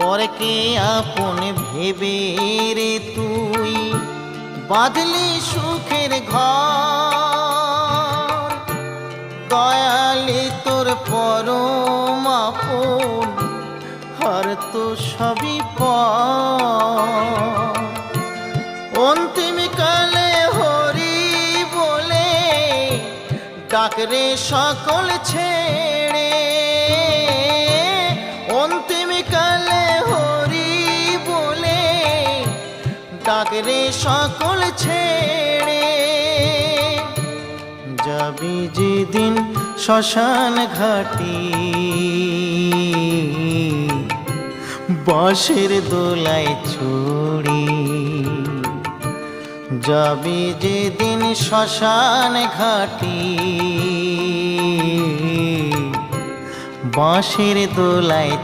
পরকে আপন ভেবে রে তুই বাঁধলি সুখের ঘর। দয়ালি তোর পরম আপন আর তো সবই পর। অন্তিম কালে হরি বলে ডাকরে সকল ছেড়ে। অন্তিম কালে হরি বলে ডাকরে সকল ছেড়ে। যাবি যেদিন শ্মশান ঘাটি বাঁশের দোলায় ছড়ি। যাবি যেদিন শ্মশান ঘাটি বাঁশের দোলায়